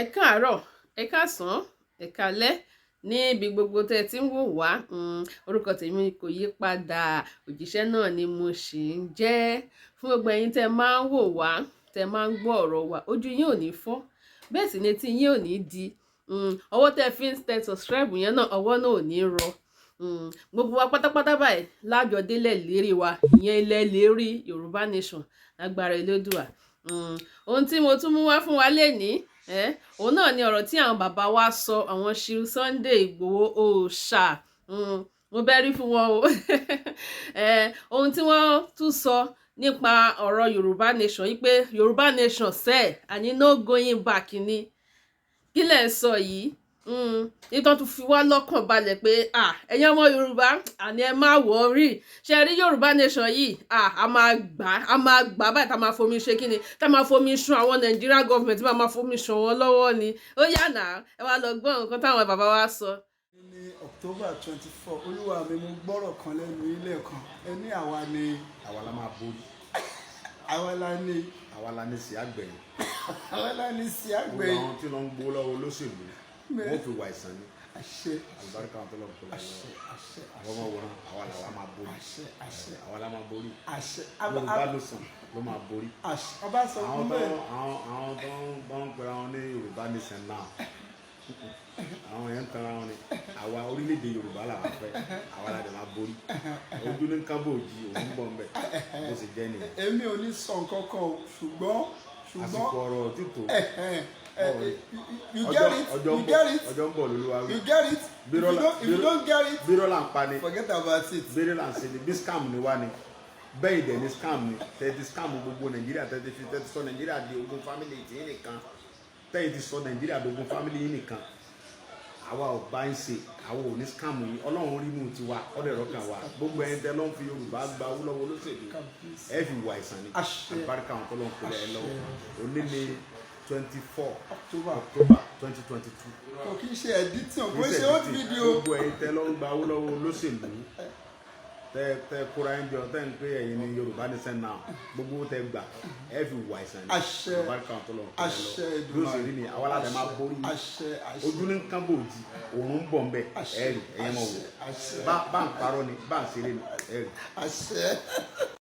Ẹ káàárọ̀, ẹ káàsán, ẹ káalẹ́ níbi gbogbo tẹ́ ẹ ti ń wò wá. Orúkọ tèmi kò yí padà, òjíṣẹ́ náà ni mo ṣì ń jẹ́. Fún gbogbo ẹ̀yin tẹ́ máa ń wò wá, tẹ́ máa ń gbọ́ ọ̀rọ̀ wa, ojú yín ò ní fọ́, bẹ́ẹ̀ sì ni etí yín ò ní di. Ọwọ́ tẹ́ fi ń tẹ subscribe yẹn náà, ọwọ́ náà ò ní rọ. Gbogbo wa pátápátá báyìí lájọ délẹ̀ lérí wa, ìyẹn ilẹ̀ lérí Yorùbá Nation lágbára Elédùà. Ohun tí mo tún mú wá fún wa lénìí, òun náà ni ọ̀rọ̀ tí àwọn bàbá wa sọ, àwọn Chief Sunday Igboho òòṣà. Mo bẹ́rí fún wọn o. Ohun tí wọ́n tún sọ nípa ọ̀rọ̀ Yorùbá Nation yìí pé Yorùbá Nation sẹ́ẹ̀ àní no going back ni. Kí lẹ̀ ń sọ yìí? Ìtàn tún fi wá lọ́kàn balẹ̀ pé ẹ̀yin ọmọ Yorùbá àní ẹ má wọrí, ṣe rí Yorùbá Nation yìí a máa gbà báyìí tá máa fomi ṣe kí ni, tá máa fomi sun àwọn Nigeria government, máa fomi sun wọn lọ́wọ́ ni. Ó yá nà ẹ wá lọ gbọ́ nǹkan táwọn bàbá wa sọ. Ní October 24 olúwa mi mo gbọ́rọ̀ kan lẹ́nu ilé kan ẹni àwa ni àwa la máa borí, àwa la ní sí àgbẹ̀yìn. àwa la ní sí àgbẹ̀yìn. Gbogbo àwọn tí wọ́n ń gbó lọ́wọ́ olóṣèlú wọ́n fi wà ìsàn ni. Àṣẹ àlùbáríkà wọn tó lọ́wọ́ kọlá yẹn. àwọn ọmọ wòran àwa làwa máa borí. àwa la máa borí. Yorùbá ló sàn ló máa borí. ọba sọ fún bẹ́ẹ̀. àwọn tó ń pera wọn ní Yorùbá Nation náà àwọn yẹn ń tanra wọn ni. àwa orílẹ̀-èdè Yorùbá làwa fẹ́, àwa la dẹ̀ máa borí. ojú ní kábòjì òun bọ̀ ń bẹ̀ bó ṣe jẹ́ nìyẹn. Èmi ò ní sọ nǹkan kan o ṣùgbọ́n àsìkò ọ̀rọ̀ títò you get it. ọjọ́ ń bọ̀ lóluwa wí. You get it. If you don't get it, bírọ̀ là ń pa ni, forget about it. bírọ̀ là ń ṣe ni, bí scam ni wá ni, bẹ́ẹ̀ dẹ̀ ni scam ni. tẹ́tí scam gbogbo Nàìjíríà, tẹ́tí sọ Nàìjíríà di ogun family yìí nìkan, tẹ́tí sọ Nàìjíríà di ogun family yìí nìkan. àwa ò bá ń ṣe, àwa ò ní scam yìí. Ọlọ́run rí inú tiwa, ọ̀dẹ̀ rọ́kàn wa. gbogbo ẹni tẹ́ ló ń fi Yorùbá gba owó lọ́wọ́ olóṣèlú ẹ fi wà ìsàn ni. àlùbáríkà àwọn tó lọ́n kó lẹ́ lọ́wọ́. òní ni 24 October 2022. Kò kí n ṣe editing, kò ṣe old video. gbogbo ẹni tẹ́ ló ń gba owó lọ́wọ́ olóṣèlú, tẹ́ kóra ẹ̀ ń jọ, tẹ́ ń pé ẹ̀yin ní Yorùbá Nation náà, gbogbo tẹ́ gbà ẹ fi wà ìsàn ni. àlùbáríkà àwọn tó lọ́n kó lẹ́ lọ́wọ́. ló sì rí ni àwa láti máa borí. ojú ní kábòjì òun ń bọ̀ ń bẹ̀ ẹ̀rì ẹ̀yẹ́ mọ̀ wò. bá ń parọ́ ni, bá ń ṣeré ni ẹ̀rì.